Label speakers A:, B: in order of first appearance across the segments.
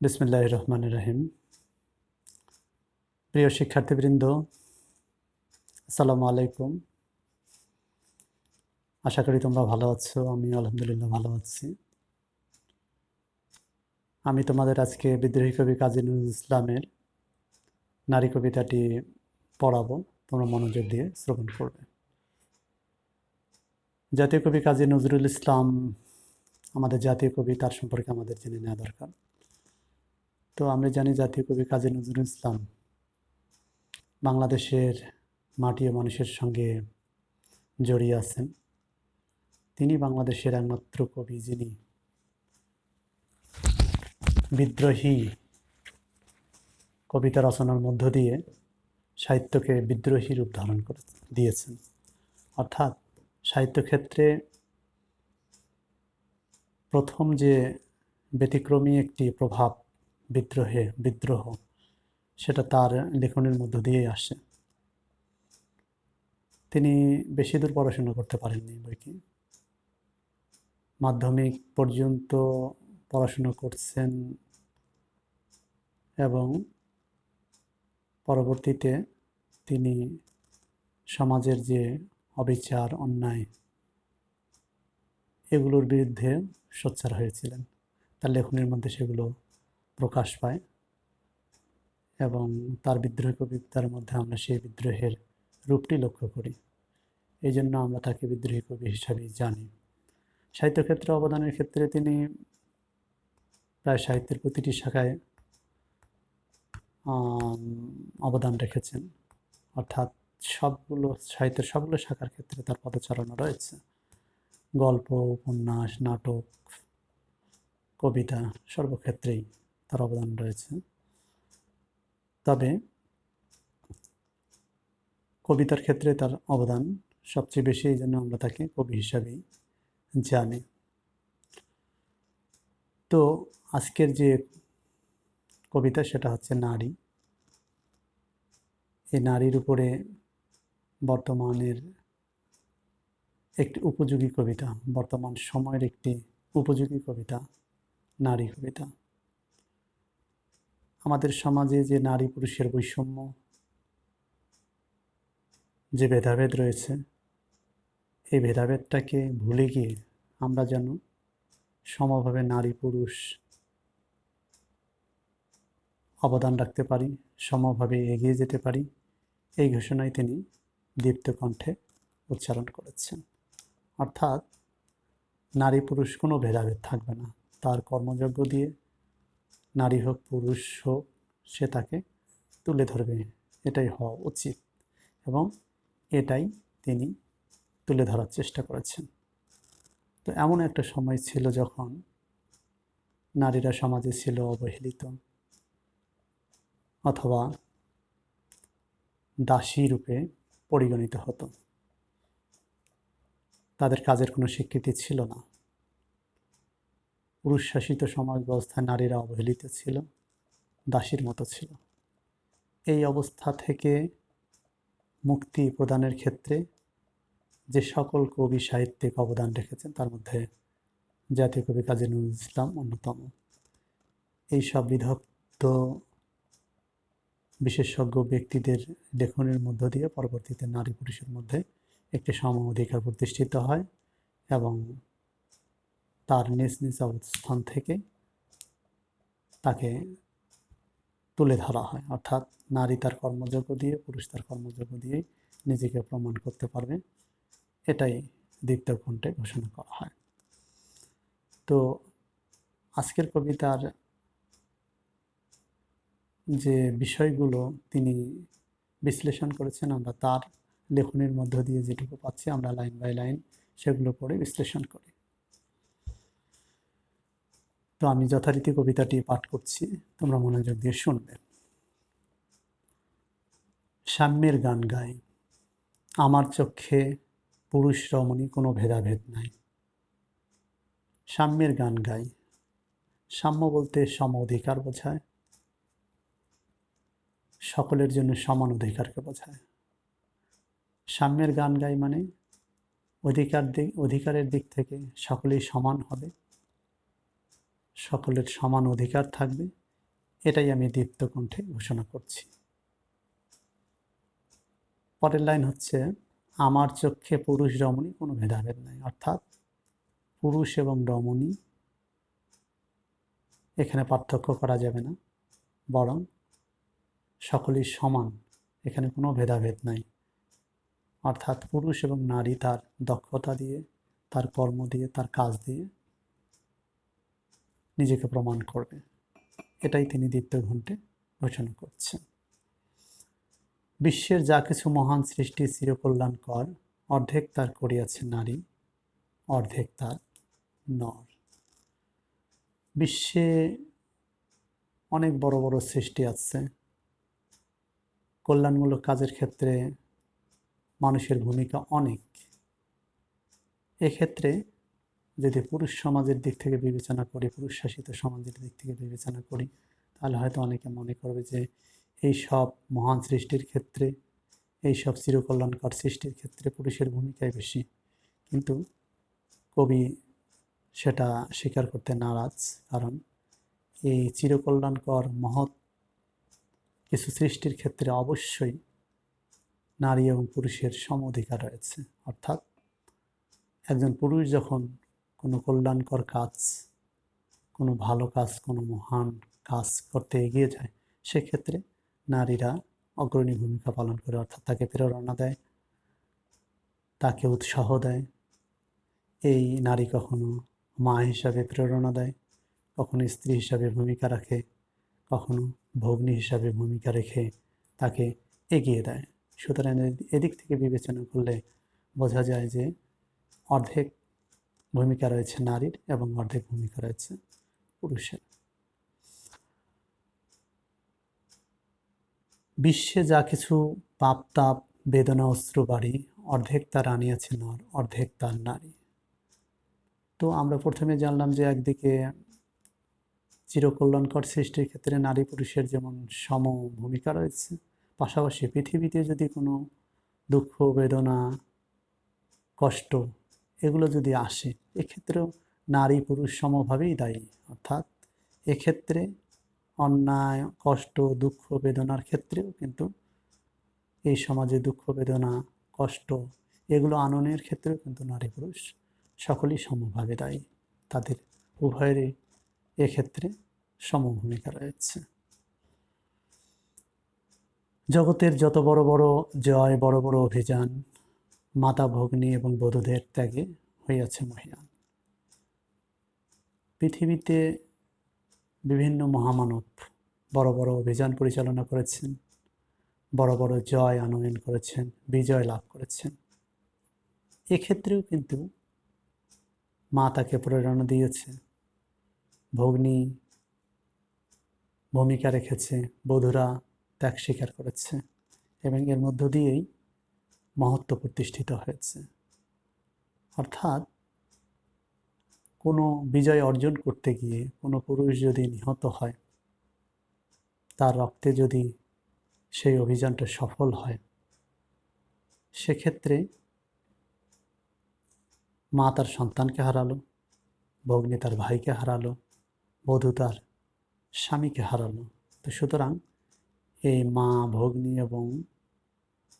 A: বিসমিল্লাহির রহমানির রহিম। প্রিয় শিক্ষার্থীবৃন্দ, আসসালামু আলাইকুম। আশা করি তোমরা ভালো আছো। আমি আলহামদুলিল্লাহ ভালো আছি। আমি তোমাদের আজকে বিদ্রোহী কবি কাজী নজরুল ইসলামের নারী কবিতাটি পড়াবো। তোমরা মনোযোগ দিয়ে শ্রবণ করবে। জাতীয় কবি কাজী নজরুল ইসলাম আমাদের জাতীয় কবি, তার সম্পর্কে আমাদের জেনে নেওয়া দরকার। তো আমরা জানি জাতীয় কবি কাজী নজরুল ইসলাম বাংলাদেশের মাটি ও মানুষের সঙ্গে জড়িয়ে আছেন। তিনি বাংলাদেশের একমাত্র কবি যিনি বিদ্রোহী কবিতা রচনার মধ্য দিয়ে সাহিত্যকে বিদ্রোহী রূপ ধারণ করে দিয়েছেন। অর্থাৎ সাহিত্যক্ষেত্রে প্রথম যে ব্যতিক্রমী একটি প্রভাব বিদ্রোহ, সেটা তার লেখনের মধ্য দিয়েই আসে। তিনি বেশি দূর পড়াশোনা করতে পারেননি বইকি। মাধ্যমিক পর্যন্ত পড়াশোনা করছেন এবং পরবর্তীতে তিনি সমাজের যে অবিচার, অন্যায়, এগুলোর বিরুদ্ধে সোচ্চার হয়েছিলেন। তার লেখনের মধ্যে সেগুলো প্রকাশ পায় এবং তার বিদ্রোহী কবিতার মধ্যে আমরা সেই বিদ্রোহের রূপটি লক্ষ্য করি। এই জন্য আমরা তাকে বিদ্রোহী কবি হিসাবেই জানি। সাহিত্যক্ষেত্রে অবদানের ক্ষেত্রে তিনি প্রায় সাহিত্যের প্রতিটি শাখায় অবদান রেখেছেন। অর্থাৎ সাহিত্যের সবগুলো শাখার ক্ষেত্রে তার পদচারণা রয়েছে। গল্প, উপন্যাস, নাটক, কবিতা সর্বক্ষেত্রেই তার অবদান রয়েছে। তবে কবিতার ক্ষেত্রে তার অবদান সবচেয়ে বেশি, এই জন্য আমরা তাকে কবি হিসাবেই জানি। তো আজকের যে কবিতা সেটা হচ্ছে নারী। এই নারীর উপরে বর্তমানের একটি উপযোগী কবিতা, বর্তমান সময়ের একটি উপযোগী কবিতা, নারী কবিতা। আমাদের সমাজে যে নারী পুরুষের বৈষম্য, যে ভেদাভেদ রয়েছে, এই ভেদাভেদটাকে ভুলে গিয়ে আমরা যেন সমভাবে নারী পুরুষ অবদান রাখতে পারি, সমভাবে এগিয়ে যেতে পারি, এই ঘোষণায় তিনি দীপ্ত কণ্ঠে উচ্চারণ করেছেন। অর্থাৎ নারী পুরুষ কোনো ভেদাভেদ থাকবে না। তার কর্মযজ্ঞ দিয়ে নারী হোক পুরুষ হোক, সে তাকে তুলে ধরবে। এটাই হওয়া উচিত এবং এটাই তিনি তুলে ধরার চেষ্টা করেছেন। তো এমন একটা সময় ছিল যখন নারীরা সমাজে ছিল অবহেলিত অথবা দাসী রূপে পরিগণিত হতো। তাদের কাজের কোনো স্বীকৃতি ছিল না। পুরুষ শাসিত সমাজ ব্যবস্থায় নারীরা অবহেলিত ছিল, দাসীর মতো ছিল। এই অবস্থা থেকে মুক্তি প্রদানের ক্ষেত্রে যে সকল কবি সাহিত্যিক অবদান রেখেছেন, তার মধ্যে জাতীয় কবি কাজী নজরুল ইসলাম অন্যতম। এই সব বিধগ্ধ বিশেষজ্ঞ ব্যক্তিদের লেখনের মধ্য দিয়ে পরবর্তীতে নারী পুরুষের মধ্যে একটি সম অধিকার প্রতিষ্ঠিত হয় এবং তার নিজ নিজ অবস্থান থেকে তাকে তুলে ধরা হয়। অর্থাৎ নারী তার কর্মযোগ্য দিয়ে, পুরুষ তার কর্মযোগ্য দিয়ে নিজেকে প্রমাণ করতে পারবে, এটাই দীপ্ত কণ্ঠে ঘোষণা করা হয়। তো আজকের কবিতার যে বিষয়গুলো তিনি বিশ্লেষণ করেছেন, আমরা তার লেখনের মধ্য দিয়ে যেটুকু পাচ্ছি, আমরা লাইন বাই লাইন সেগুলো পড়ে বিশ্লেষণ করি। তো আমি যথারীতি কবিতাটি পাঠ করছি, তোমরা মনোযোগ দিয়ে শুনবে। সাম্যের গান গাই, আমার চক্ষে পুরুষ রমণী কোনো ভেদাভেদ নাই। সাম্যের গান গাই, সাম্য বলতে সম অধিকার বোঝায়, সকলের জন্য সমান অধিকারকে বোঝায়। সাম্যের গান গাই মানে অধিকারের দিক থেকে সকলেই সমান হবে, সকলের সমান অধিকার থাকবে এটাই আমি দীপ্ত কণ্ঠে ঘোষণা করছি। পরের লাইন হচ্ছে, আমার চক্ষে পুরুষ রমণী কোনো ভেদাভেদ নাই। অর্থাৎ পুরুষ এবং রমণী এখানে পার্থক্য করা যাবে না, বরং সকলেই সমান, এখানে কোনো ভেদাভেদ নাই। অর্থাৎ পুরুষ এবং নারী তার দক্ষতা দিয়ে, তার কর্ম দিয়ে, তার কাজ দিয়ে নিজেকে প্রমাণ করবে। এটাই তিনি দীপ্ত কণ্ঠে ঘোষণা করছেন। বিশ্বের যা কিছু মহান সৃষ্টি চিরকল্যাণকর, অর্ধেক তার করিয়াছে নারী, অর্ধেক তার নর। বিশ্বে অনেক বড় বড় সৃষ্টি আছে। কল্যাণমূলক কাজের ক্ষেত্রে মানুষের ভূমিকা অনেক। এক্ষেত্রে যদি পুরুষ সমাজের দিক থেকে বিবেচনা করি, পুরুষ শাসিত সমাজের দিক থেকে বিবেচনা করি, তাহলে হয়তো অনেকে মনে করবে যে এই সব মহান সৃষ্টির ক্ষেত্রে, এই সব চিরকল্যাণকর সৃষ্টির ক্ষেত্রে পুরুষের ভূমিকাই বেশি। কিন্তু কবি সেটা স্বীকার করতে নারাজ, কারণ এই চিরকল্যাণকর মহৎ কিছু সৃষ্টির ক্ষেত্রে অবশ্যই নারী এবং পুরুষের সম অধিকার রয়েছে। অর্থাৎ একজন পুরুষ যখন কোনো কল্যাণকর কাজ, কোনো ভালো কাজ, কোনো মহান কাজ করতে এগিয়ে যায়, সেক্ষেত্রে নারীরা অগ্রণী ভূমিকা পালন করে। অর্থাৎ তাকে প্রেরণা দেয়, তাকে উৎসাহ দেয়। এই নারী কখনো মা হিসাবে প্রেরণা দেয়, কখনো স্ত্রী হিসাবে ভূমিকা রাখে, কখনো ভগ্নী হিসাবে ভূমিকা রেখে তাকে এগিয়ে দেয়। সুতরাং এদিক থেকে বিবেচনা করলে বোঝা যায় যে অর্ধেক ভূমিকা রয়েছে নারীর এবং অর্ধেক ভূমিকা রয়েছে পুরুষের। বিশ্বে যা কিছু পাপ তাপ বেদনা অশ্রু বাড়ি, অর্ধেক তার আনিয়াছে নর, অর্ধেক তার নারী। তো আমরা প্রথমে জানলাম যে একদিকে চিরকল্যাণকর সৃষ্টির ক্ষেত্রে নারী পুরুষের যেমন সম ভূমিকা রয়েছে, পাশাপাশি পৃথিবীতে যদি কোনো দুঃখ বেদনা কষ্ট এগুলো যদি আসে, এক্ষেত্রেও নারী পুরুষ সমভাবেই দায়ী। অর্থাৎ এক্ষেত্রে অন্যায় কষ্ট দুঃখ বেদনার ক্ষেত্রেও কিন্তু এই সমাজে দুঃখ বেদনা কষ্ট এগুলো আনয়নের ক্ষেত্রেও কিন্তু নারী পুরুষ সকলেই সমভাবে দায়ী। তাদের উভয়েরই এক্ষেত্রে সমভূমিকা রয়েছে। জগতের যত বড় বড় জয়, বড় বড় অভিযান মাতা ভগ্নী এবং বধূদের ত্যাগে হইয়াছে মহীয়ান। পৃথিবীতে বিভিন্ন মহামানব বড় বড় অভিযান পরিচালনা করেছেন, বড় বড় জয় আনয়ন করেছেন, বিজয় লাভ করেছেন। এক্ষেত্রেও কিন্তু মা তাকে প্রেরণা দিয়েছে, ভগ্নী ভূমিকা রেখেছে, বধূরা ত্যাগ স্বীকার করেছে এবং এর মধ্য দিয়েই মহত্ব প্রতিষ্ঠিত হয়েছে। অর্থাৎ কোনো বিজয় অর্জন করতে গিয়ে কোনো পুরুষ যদি নিহত হয়, তার রক্তে যদি সেই অভিযানটা সফল হয়, সেক্ষেত্রে মা তার সন্তানকে হারালো, ভগ্নী তার ভাইকে হারালো, বধূ তার স্বামীকে হারালো। তো সুতরাং এই মা ভগ্নী এবং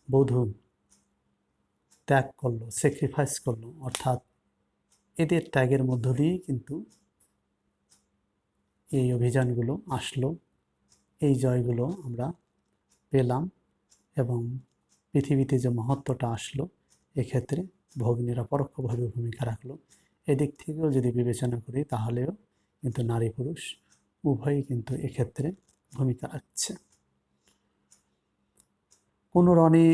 A: বধূ ত্যাগ করলো, স্যাক্রিফাইস করলো। অর্থাৎ এদের ত্যাগের মধ্য দিয়েই কিন্তু এই অভিযানগুলো আসলো, এই জয়গুলো আমরা পেলাম এবং পৃথিবীতে যে মহত্বটা আসলো, এক্ষেত্রে ভগ্নীরা পরোক্ষভাবে ভূমিকা রাখলো। এদিক থেকেও যদি বিবেচনা করি তাহলেও কিন্তু নারী পুরুষ উভয়ই কিন্তু এক্ষেত্রে ভূমিকা রাখছে। কোন রণে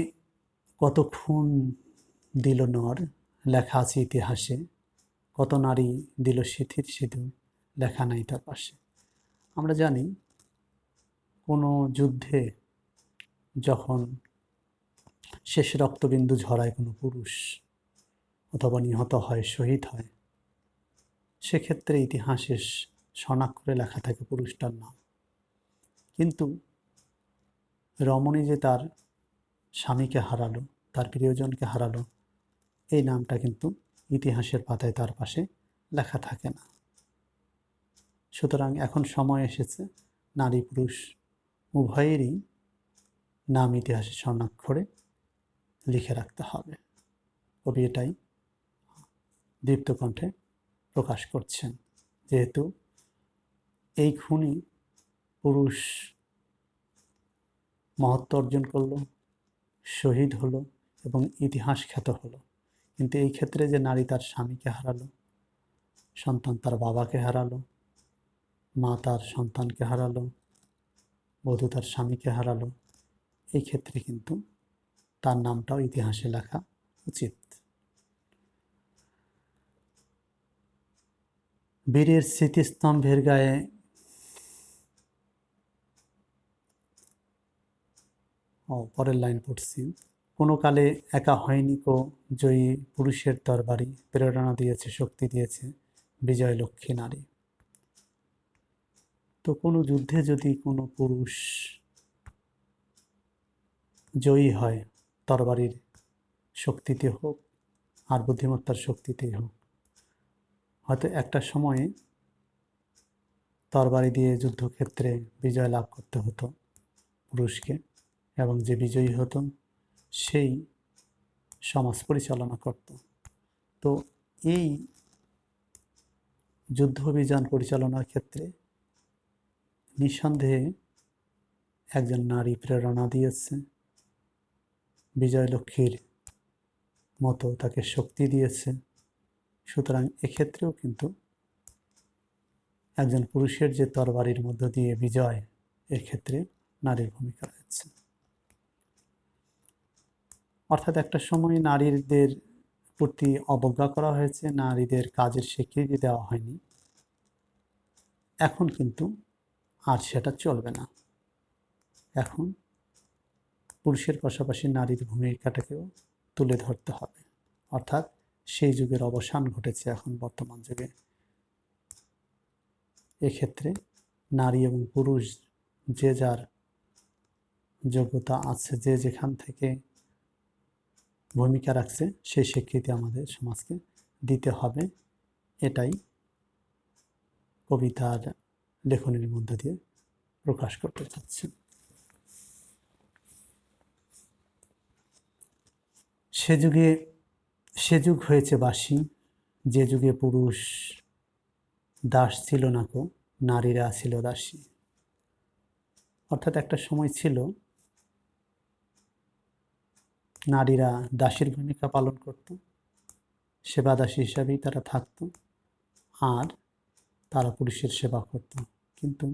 A: কত খুন দিল নর, লেখা আছে ইতিহাসে, কত নারী দিল সিঁথির সিঁদুর, লেখা নাই তার পাশে। আমরা জানি কোনো যুদ্ধে যখন শেষ রক্তবিন্দু ঝরায় কোনো পুরুষ অথবা নিহত হয়, শহীদ হয়, সেক্ষেত্রে ইতিহাসে স্বর্ণাক্ষরে লেখা থাকে পুরুষটার নাম। কিন্তু রমণী যে তার স্বামীকে হারালো, তার প্রিয়জনকে হারালো, এই নামটা কিন্তু ইতিহাসের পাতায় তার পাশে লেখা থাকে না। সুতরাং এখন সময় এসেছে নারী পুরুষ উভয়েরই নাম ইতিহাসে স্বর্ণাক্ষরে লিখে রাখতে হবে। কবি এটাই দীপ্তকণ্ঠে প্রকাশ করছেন। যেহেতু এই খুনি পুরুষ মহত্ব অর্জন করলো, শহীদ হলো এবং ইতিহাস খ্যাত হলো, কিন্তু এই ক্ষেত্রে যে নারী তার স্বামীকে হারালো, সন্তান তার বাবাকে হারালো, মা তার সন্তানকে হারালো, বধূ তার স্বামীকে হারালো, এই ক্ষেত্রে কিন্তু তার নামটাও ইতিহাসে লেখা উচিত। বীরের স্মৃতিস্তম্ভের গায়ে পরের লাইন পড়ছি, কোনো কালে একা হয়নি কো জয়ী পুরুষের তরবারি, প্রেরণা দিয়েছে, শক্তি দিয়েছে বিজয় লক্ষ্মী নারী। তো কোনো যুদ্ধে যদি কোনো পুরুষ জয়ী হয়, তরবারির শক্তিতে হোক আর বুদ্ধিমত্তার শক্তিতেই হোক, হয়তো একটা সময়ে তরবারি দিয়ে যুদ্ধক্ষেত্রে বিজয় লাভ করতে হতো পুরুষকে, এবং যে বিজয়ী হতো সেই সমাজ পরিচালনা করত। তো এই যুদ্ধ অভিযান পরিচালনার ক্ষেত্রে নিঃসন্দেহে একজন নারী প্রেরণা দিয়েছে, বিজয়লক্ষ্মীর মতো তাকে শক্তি দিয়েছে। সুতরাং এক্ষেত্রেও কিন্তু একজন পুরুষের যে তরবারির মধ্য দিয়ে বিজয়, এক্ষেত্রে নারীর ভূমিকা রয়েছে। অর্থাৎ একটা সময় নারীদের প্রতি অবজ্ঞা করা হয়েছে, নারীদের কাজের স্বীকৃতি দেওয়া হয়নি। এখন কিন্তু আর সেটা চলবে না। এখন পুরুষের পাশাপাশি নারীর ভূমিকাটাকেও তুলে ধরতে হবে। অর্থাৎ সেই যুগের অবসান ঘটেছে এখন বর্তমান যুগে। এক্ষেত্রে নারী এবং পুরুষ যে যার যোগ্যতা আছে, যে যেখান থেকে ভূমিকা রাখছে, সেই স্বীকৃতি আমাদের সমাজকে দিতে হবে। এটাই কবিতার লেখনের মধ্য দিয়ে প্রকাশ করতে চাচ্ছি। সে যুগ হয়েছে বাসি, যে যুগে পুরুষ দাস ছিল না কো, নারীরা ছিল দাসী। অর্থাৎ একটা সময় ছিল নারীরা দাসীর ভূমিকা পালন করত, সেবা দাসী হিসাবেই তারা থাকত, আর তারা পুরুষের সেবা করত। কিন্তু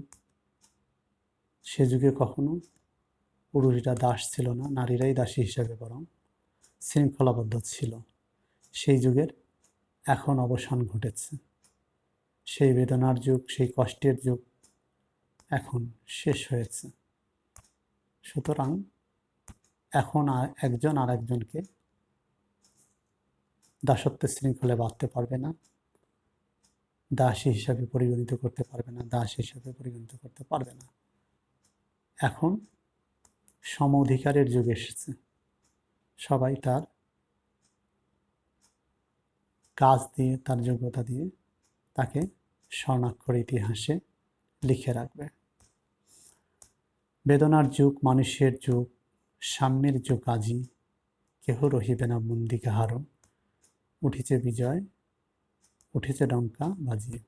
A: সে যুগে কখনো পুরুষরা দাস ছিল না, নারীরাই দাসী হিসাবে বরং শৃঙ্খলাবদ্ধ ছিল। সেই যুগের এখন অবসান ঘটেছে। সেই বেদনার যুগ, সেই কষ্টের যুগ এখন শেষ হয়েছে। সুতরাং এখন একজন আর একজনকে দাসত্বের শৃঙ্খলে বাঁধতে পারবে না, দাসী হিসাবে পরিগণিত করতে পারবে না, দাস হিসাবে পরিগণিত করতে পারবে না। এখন সম অধিকারের যুগ এসেছে। সবাই তার কাজ দিয়ে, তার যোগ্যতা দিয়ে তাকে স্বর্ণাক্ষর ইতিহাসে লিখে রাখবে। বেদনার যুগ, মানুষের যুগ, সাম্যের যুগ আজি, কেহ রহিবে না বন্দি কাহারো, উঠিছে বিজয়, উঠেছে ডঙ্কা বাজিয়ে।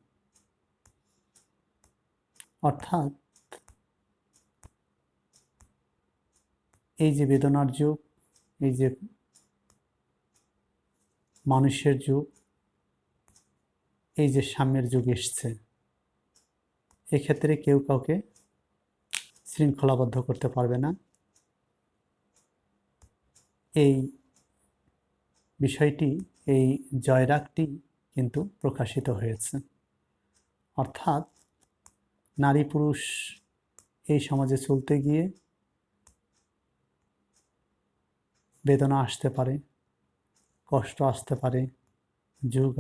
A: অর্থাৎ এই যে বেদনার যুগ, এই যে মানুষের যুগ, এই যে সাম্যের যুগ এসছে, এক্ষেত্রে কেউ কাউকে শৃঙ্খলাবদ্ধ করতে পারবে না। এই বিষয়টি, এই জয়রাগটি কিন্তু প্রকাশিত হয়েছে। অর্থাৎ নারী পুরুষ এই সমাজে চলতে গিয়ে বেদনা আসতে পারে, কষ্ট আসতে পারে, যুগ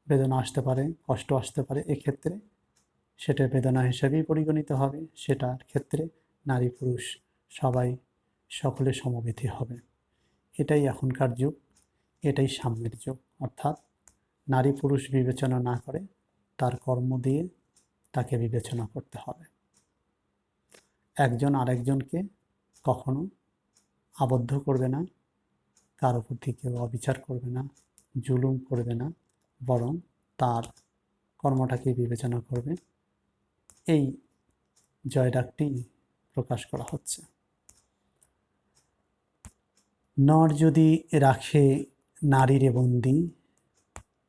A: বেদনা আসতে পারে, কষ্ট আসতে পারে। এক্ষেত্রে সেটা বেদনা হিসেবেই পরিগণিত হবে। সেটার ক্ষেত্রে নারী পুরুষ সবাই সকলে সমবেতী হবে। এটাই এখনকার যুগ, এটাই সাম্যের যুগ। অর্থাৎ নারী পুরুষ বিবেচনা না করে তার কর্ম দিয়ে তাকে বিবেচনা করতে হবে। একজন আরেকজনকে কখনো আবদ্ধ করবে না, কারো প্রতি কেউ অবিচার করবে না, জুলুম করবে না, বরং তার কর্মটাকে বিবেচনা করবে। এই জয়ডাকটি প্রকাশ করা হচ্ছে। নর যদি রাখে নারীরে বন্দি,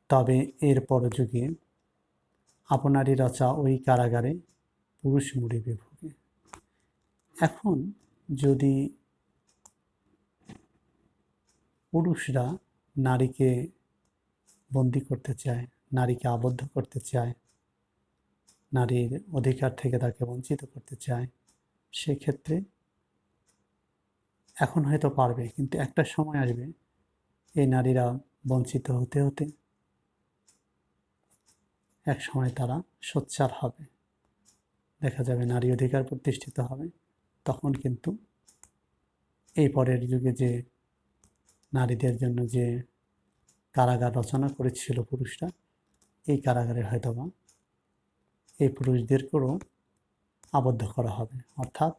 A: তবে এর পরযুগে আপনারই রচা ওই কারাগারে পুরুষ মরিবে ভোগে। এখন যদি পুরুষরা নারীকে বন্দি করতে চায়, নারীকে আবদ্ধ করতে চায়, নারীর অধিকার থেকে তাকে বঞ্চিত করতে চায়, সেক্ষেত্রে এখন হয়তো পারবে, কিন্তু একটা সময় আসবে এই নারীরা বঞ্চিত হতে হতে এক সময় তারা সোচ্চার হবে, দেখা যাবে নারী অধিকার প্রতিষ্ঠিত হবে। তখন কিন্তু এই পরের যুগে যে নারীদের জন্য যে কারাগার রচনা করেছিল পুরুষরা, এই কারাগারে হয়তোবা এই পুরুষদেরকেও আবদ্ধ করা হবে। অর্থাৎ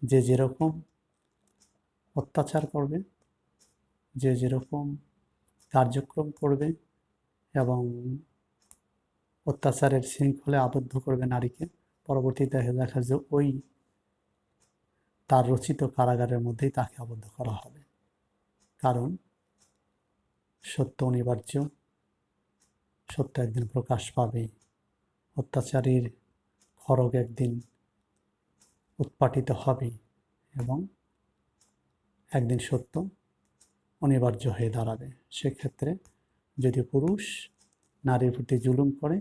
A: যে যেরকম অত্যাচার করবে, যে যেরকম কার্যক্রম করবে এবং অত্যাচারের শৃঙ্খলে আবদ্ধ করবে নারীকে, পরবর্তীতে দেখা যায় ওই তার রচিত কারাগারের মধ্যেই তাকে আবদ্ধ করা হবে। কারণ সত্য অনিবার্য, সত্য একদিন প্রকাশ পাবে, অত্যাচারীর খড়গ একদিন উৎপাটিত হবে এবং একদিন সত্য অনিবার্য হয়ে দাঁড়াবে। সেক্ষেত্রে যদি পুরুষ নারীর প্রতি জুলুম করে,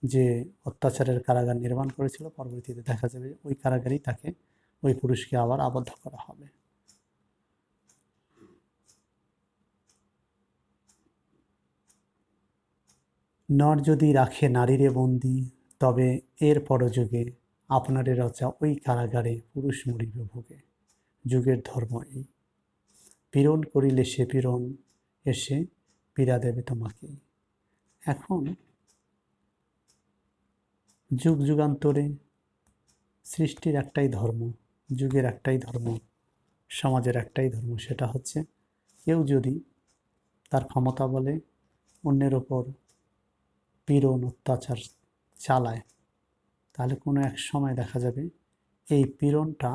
A: যে অত্যাচারের কারাগার নির্মাণ করেছিল, পরবর্তীতে দেখা যাবে ওই কারাগারেই তাকে, ওই পুরুষকে আবার আবদ্ধ করা হবে। নর যদি রাখে নারীরে বন্দি, তবে এর পরযুগে আপনারে রচা ওই কারাগারে পুরুষ মরিবে ভোগে। যুগের ধর্ম এই, পীড়ন করিলে সে পীড়ন এসে পীড়া দেবে তোমাকে। এখন যুগ যুগান্তরে সৃষ্টির একটাই ধর্ম, যুগের একটাই ধর্ম, সমাজের একটাই ধর্ম, সেটা হচ্ছে কেউ যদি তার ক্ষমতা বলে অন্যের ওপর পীড়ন অত্যাচার চালায়, তাহলে কোনো এক সময় দেখা যাবে এই পীড়নটা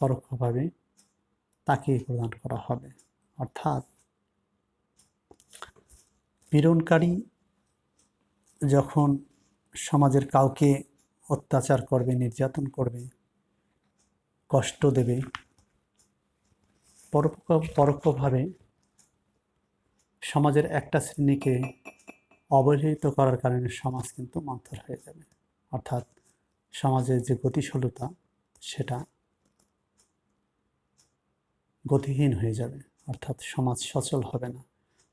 A: পরোক্ষভাবে তাকেই প্রদান করা হবে। অর্থাৎ পীড়নকারী যখন সমাজের কাউকে অত্যাচার করবে, নির্যাতন করবে, কষ্ট দেবে, পরোক্ষভাবে সমাজের একটা শ্রেণীকে অবহেলিত করার কারণে সমাজ কিন্তু মন্থর হয়ে যাবে। অর্থাৎ সমাজের যে গতিশীলতা সেটা গতিহীন হয়ে যাবে, অর্থাৎ সমাজ সচল হবে না।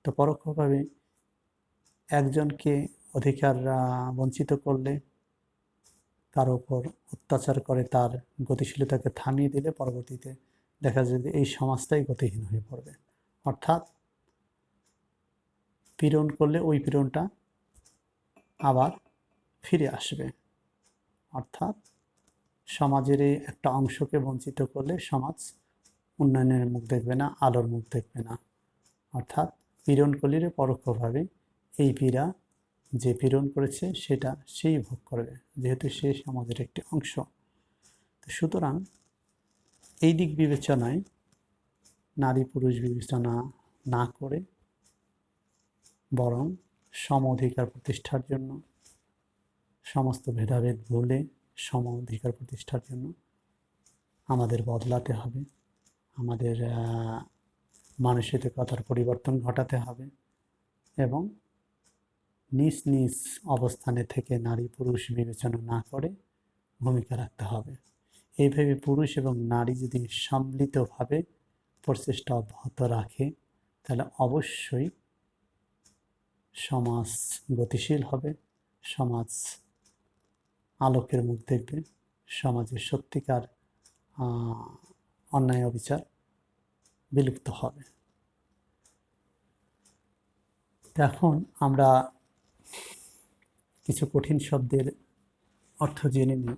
A: তো পরোক্ষভাবে একজনকে অধিকার বঞ্চিত করলে, কারো ওপর অত্যাচার করে তার গতিশীলতাকে থামিয়ে দিলে, পরবর্তীতে দেখা যায় যে এই সমাজটাই গতিহীন হয়ে পড়বে। অর্থাৎ পীড়ন করলে ওই পীড়নটা আবার ফিরে আসবে। অর্থাৎ সমাজের এই একটা অংশকে বঞ্চিত করলে সমাজ উন্নয়নের মুখ দেখবে না, আলোর মুখ দেখবে না। অর্থাৎ পীড়ন করলে পরোক্ষভাবে এই পীড়া যে পীড়ন করেছে সেটা সেই ভোগ করবে, যেহেতু সে সমাজের একটি অংশ। সুতরাং এই দিক বিবেচনায় নারী পুরুষ বিবেচনা না করে, বরং সম অধিকার প্রতিষ্ঠার জন্য, সমস্ত ভেদাভেদ ভুলে সম অধিকার প্রতিষ্ঠার জন্য আমাদের বদলাতে হবে, আমাদের মানসিকতার পরিবর্তন ঘটাতে হবে এবং নিজ নিজ অবস্থানে থেকে নারী পুরুষ বিবেচনা না করে ভূমিকা রাখতে হবে। এইভাবে পুরুষ এবং নারী যদি সম্মিলিতভাবে প্রচেষ্টা অব্যাহত রাখে, তাহলে অবশ্যই সমাজ গতিশীল হবে, সমাজ আলোকের মুখ দেখবে, সমাজের সত্যিকার অন্যায় অবিচার বিলুপ্ত হবে। এখন আমরা কিছু কঠিন শব্দের অর্থ জেনে নিই।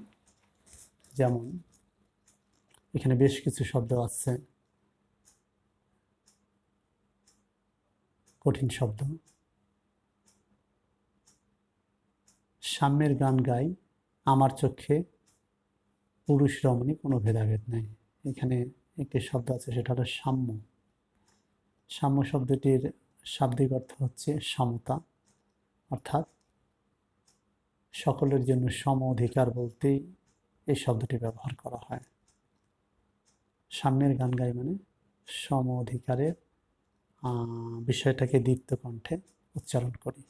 A: যেমন এখানে বেশ কিছু শব্দ আছে, কঠিন শব্দ। সাম্যের গান গাই, আমার চোখে পুরুষ রমণী কোনো ভেদাভেদ নাই। এখানে একটি শব্দ আছে, সেটা হলো সাম্য। সাম্য শব্দটির শাব্দিক অর্থ হচ্ছে সমতা, অর্থাৎ সকলের জন্য সম অধিকার বলতেই এই শব্দটি ব্যবহার করা হয়। সাম্যের গান গাই মানে সম অধিকারের বিষয়টাকে দীপ্ত কণ্ঠে উচ্চারণ করি,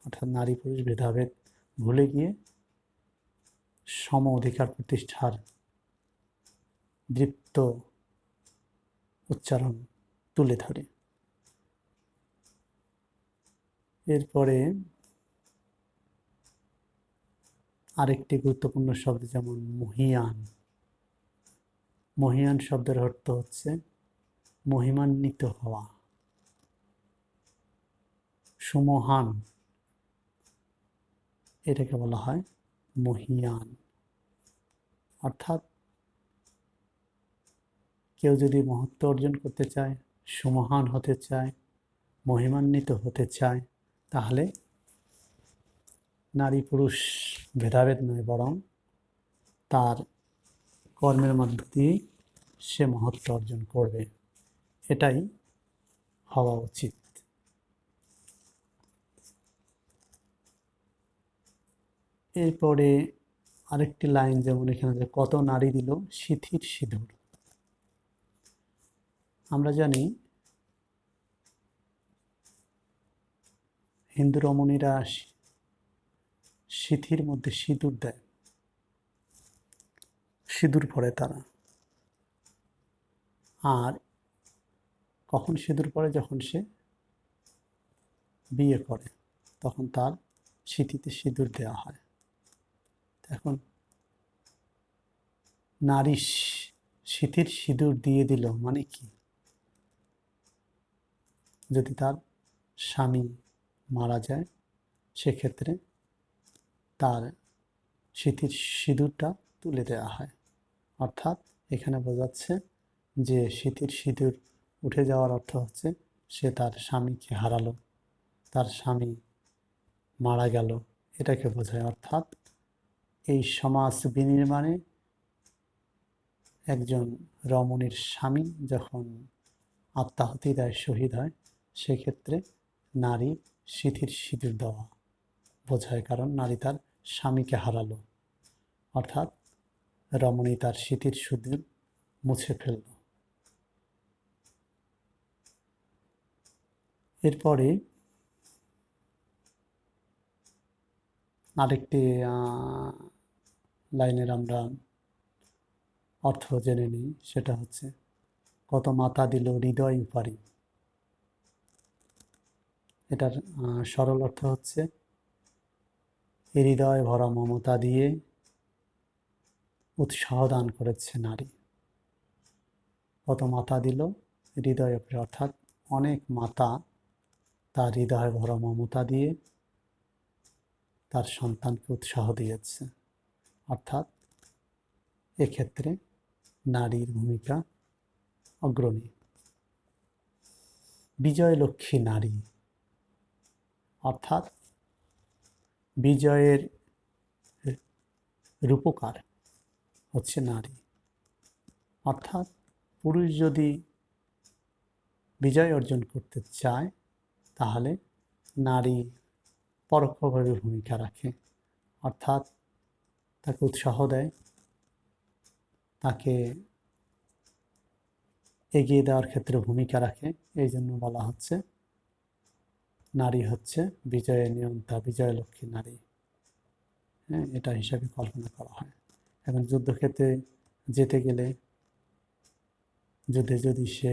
A: অর্থাৎ নারী পুরুষ ভেদাভেদ ভুলে গিয়ে সম অধিকার প্রতিষ্ঠার দীপ্ত উচ্চারণ তুলে ধরে। এরপরে আরেকটি গুরুত্বপূর্ণ শব্দ, যেমন মহীয়ান। মহীয়ান শব্দের অর্থ হচ্ছে মহিমান্বিত হওয়া, সুমহান, এটাকে বলা হয় মহীয়ান। অর্থাৎ কেউ যদি মহত্ব অর্জন করতে চায়, সুমহান হতে চায়, মহিমান্বিত হতে চায়, তাহলে নারী পুরুষ ভেদাভেদ নয়, বরং তার কর্মের মধ্য দিয়ে সে মহত্ব অর্জন করবে। এটাই হওয়া উচিত। এরপরে আরেকটি লাইন, যেমন এখানে যে কত নারী দিল সিথির সিঁদুর। আমরা জানি হিন্দু রমণীরা সিথির মধ্যে সিঁদুর দেয়, সিঁদুর পরে তারা। আর কখন সিঁদুর পরে? যখন সে বিয়ে করে, তখন তার সিঁথিতে সিঁদুর দেওয়া হয়। এখন নারী সিঁথির সিঁদুর দিয়ে দিল মানে কি? যদি তার স্বামী মারা যায়, সেক্ষেত্রে তার সিঁথির সিঁদুরটা তুলে দেওয়া হয়। অর্থাৎ এখানে বোঝাচ্ছে যে সিঁথির সিঁদুর উঠে যাওয়ার অর্থ হচ্ছে সে তার স্বামীকে হারালো, তার স্বামী মারা গেল, এটাকে বোঝায়। অর্থাৎ এই সমাজ বিনির্মাণে একজন রমণীর স্বামী যখন আত্মাহুতি দেয়, শহীদ হয়, সেক্ষেত্রে নারী সিঁথির সিঁদুর দেওয়া বোঝায়, কারণ নারী তার স্বামীকে হারালো, অর্থাৎ রমণী তার সিঁথির সিঁদুর মুছে ফেলল। এরপরে আরেকটি লাইনের আমরা অর্থ জেনে নিই, সেটা হচ্ছে কত মাতা দিল হৃদয় উপারি। এটার সরল অর্থ হচ্ছে হৃদয় ভরা মমতা দিয়ে উৎসাহ দান করেছে নারী। কত মাতা দিল হৃদয় উপারি, অর্থাৎ অনেক মাতা তার হৃদয় ভরা মমতা দিয়ে তার সন্তানকে উৎসাহ দিয়েছে। অর্থাৎ এক্ষেত্রে নারীর ভূমিকা অগ্রণী। বিজয়লক্ষ্মী নারী, অর্থাৎ বিজয়ের রূপকার হচ্ছে নারী। অর্থাৎ পুরুষ যদি বিজয় অর্জন করতে চায়, তাহলে নারী পরোক্ষভাবে ভূমিকা রাখে, অর্থাৎ তাকে উৎসাহ দেয়, তাকে এগিয়ে দেওয়ার ক্ষেত্রে ভূমিকা রাখে। এই জন্য বলা হচ্ছে নারী হচ্ছে বিজয়ের নিয়ন্তা, বিজয়লক্ষ্মী নারী। হ্যাঁ, এটা হিসাবে কল্পনা করা হয়। এখন যুদ্ধক্ষেত্রে যেতে গেলে, যুদ্ধে যদি সে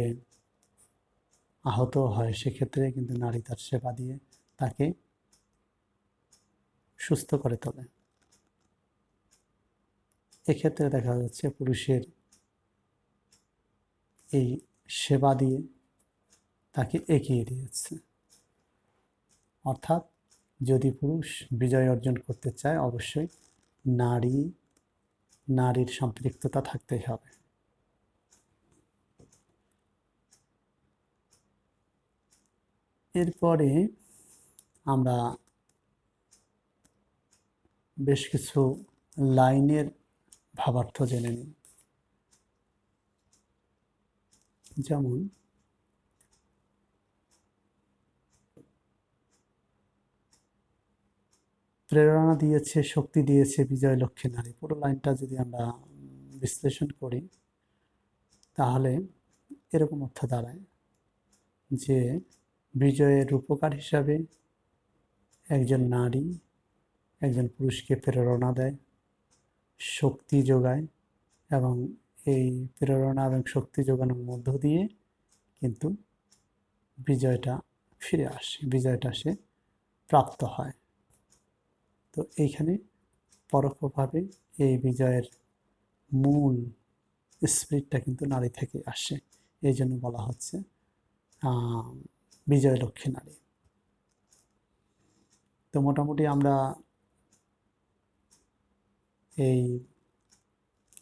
A: আহত হয়, সেক্ষেত্রে কিন্তু নারী তার সেবা দিয়ে তাকে সুস্থ করে তোলে। এক্ষেত্রে দেখা যাচ্ছে পুরুষের এই সেবা দিয়ে তাকে এগিয়ে দিয়েছে। অর্থাৎ যদি পুরুষ বিজয় অর্জন করতে চায় অবশ্যই নারীর সম্পৃক্ততা থাকতেই হবে। এরপরে আমরা বেশ কিছু লাইনের ভাবার্থ জেনে নিই। যেমন প্রেরণা দিয়েছে, শক্তি দিয়েছে বিজয় লক্ষ্মী নারী। পুরো লাইনটা যদি আমরা বিশ্লেষণ করি তাহলে এরকম অর্থ দাঁড়ায় যে বিজয়ের রূপকার হিসাবে একজন নারী একজন পুরুষকে প্রেরণা দেয়, শক্তি যোগায় এবং এই প্রেরণা এবং শক্তি যোগানোর মধ্য দিয়ে কিন্তু বিজয়টা ফিরে আসে, বিজয়টা সে প্রাপ্ত হয়। তো এইখানে পরোক্ষভাবে এই বিজয়ের মূল স্পিরিটটা কিন্তু নারী থেকে আসে। এই জন্য বলা হচ্ছে বিজয় লক্ষ্মী নারী। তো মোটামুটি আমরা এই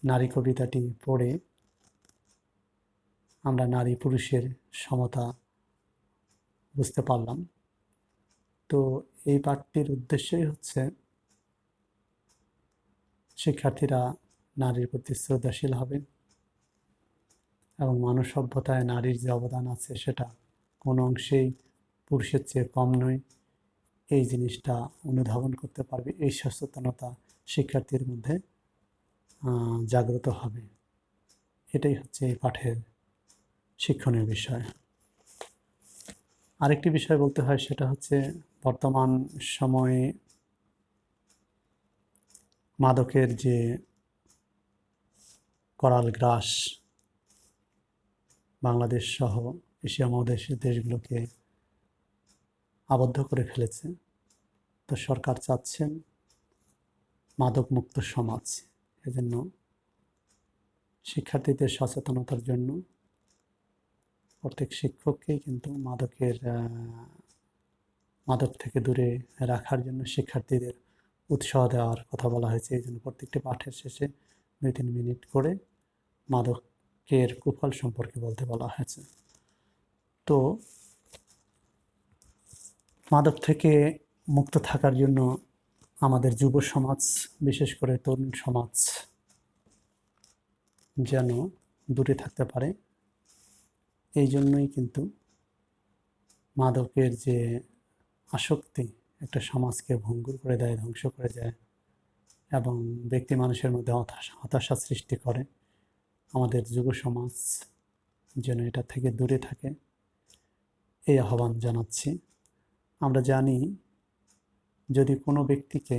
A: নারী কবিতাটি পড়ে আমরা নারী পুরুষের সমতা বুঝতে পারলাম। তো এই পাঠটির উদ্দেশ্যই হচ্ছে শিক্ষার্থীরা নারীর প্রতি শ্রদ্ধাশীল হবে এবং মানব সভ্যতায় নারীর যে অবদান আছে সেটা কোনো অংশেই পুরুষের চেয়ে কম নয়, এই জিনিসটা অনুধাবন করতে পারবে। এই সচেতনতা শিক্ষার্থীর মধ্যে জাগ্রত হবে। এটাই হচ্ছে এই পাঠের শিক্ষণীয় বিষয়। আরেকটি বিষয় বলতে হয়, সেটা হচ্ছে বর্তমান সময়ে মাদকের যে করাল গ্রাস বাংলাদেশ সহ এশিয়া মহাদেশের দেশগুলোকে আবদ্ধ করে ফেলেছে। তো সরকার চাচ্ছেন মাদক মুক্ত সমাজ। এজন্য শিক্ষার্থীদের সচেতনতার জন্য প্রত্যেক শিক্ষককেই কিন্তু মাদক থেকে দূরে রাখার জন্য শিক্ষার্থীদের উৎসাহ দেওয়ার কথা বলা হয়েছে। এই জন্য প্রত্যেকটি পাঠের শেষে 2-3 মিনিট করে মাদকের কুফল সম্পর্কে বলতে বলা হয়েছে। তো মাদক থেকে মুক্ত থাকার জন্য আমাদের যুব সমাজ, বিশেষ করে তরুণ সমাজ যেন দূরে থাকতে পারে। এই জন্যই কিন্তু মাদকের যে আসক্তি একটা সমাজকে ভঙ্গুর করে দেয়, ধ্বংস করে যায় এবং ব্যক্তি মানুষের মধ্যে হতাশা সৃষ্টি করে। আমাদের যুব সমাজ যেন এটা থেকে দূরে থাকে, এই আহ্বান জানাচ্ছি। আমরা জানি যদি কোনো ব্যক্তিকে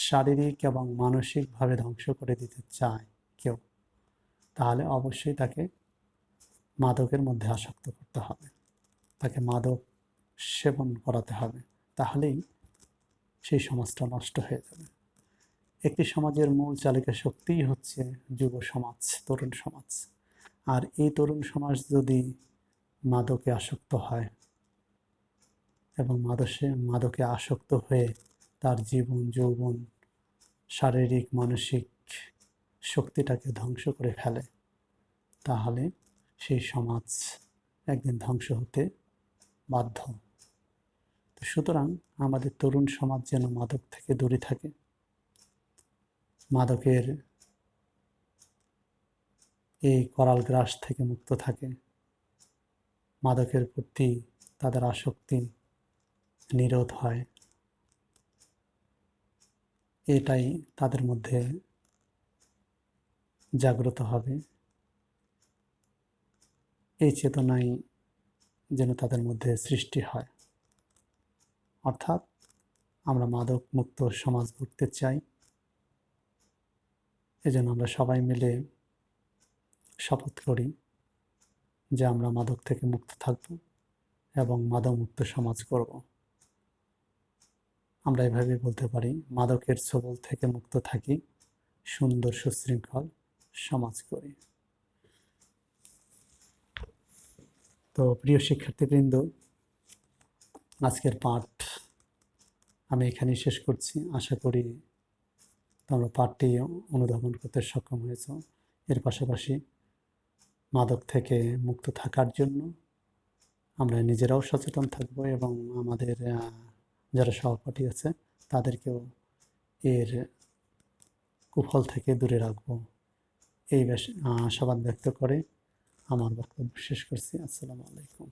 A: শারীরিক এবং মানসিকভাবে ধ্বংস করে দিতে চায় কেউ, তাহলে অবশ্যই তাকে মাদকের মধ্যে আসক্ত করতে হবে, তাকে মাদক সেবন করাতে হবে, তাহলেই সেই সমাজটা নষ্ট হয়ে যাবে। একটি সমাজের মূল চালিকা শক্তিই হচ্ছে যুব সমাজ, তরুণ সমাজ। আর এই তরুণ সমাজ যদি মাদকে আসক্ত হয় এবং মাদকে আসক্ত হয়ে তার জীবন যৌবন, শারীরিক মানসিক শক্তিটাকে ধ্বংস করে ফেলে, তাহলে সেই সমাজ একদিন ধ্বংস হতে বাধ্য। তো সুতরাং আমাদের তরুণ সমাজ যেন মাদক থেকে দূরে থাকে, মাদকের এই করাল গ্রাস থেকে মুক্ত থাকে, মাদকের প্রতি তাদের আসক্তি নিরোধ হয়, এটাই তাদের মধ্যে জাগ্রত হবে। এই চেতনাই যেন তাদের মধ্যে সৃষ্টি হয়। অর্থাৎ আমরা মাদক মুক্ত সমাজ গড়তে চাই। এজন্য আমরা সবাই মিলে শপথ করি যে আমরা মাদক থেকে মুক্ত থাকব এবং মাদক মুক্ত সমাজ করব। আমরা এভাবে বলতে পারি, মাদকের ছোবল থেকে মুক্ত থাকি, সুন্দর সুশৃঙ্খল সমাজ করি। তো প্রিয় শিক্ষার্থীবৃন্দ, আজকের পাঠ আমি এখানেই শেষ করছি। আশা করি তোমরা পাঠটি অনুধাবন করতে সক্ষম হয়েছ। এর পাশাপাশি মাদক থেকে মুক্ত থাকার জন্য আমরা নিজেরাও সচেতন থাকব এবং আমাদের যারা সহপাঠী আছে তাদেরকেও এর কুফল থেকে দূরে রাখব, এই আশাবাদ ব্যক্ত করে আমার বক্তব্য শেষ করছি। আসসালামু আলাইকুম।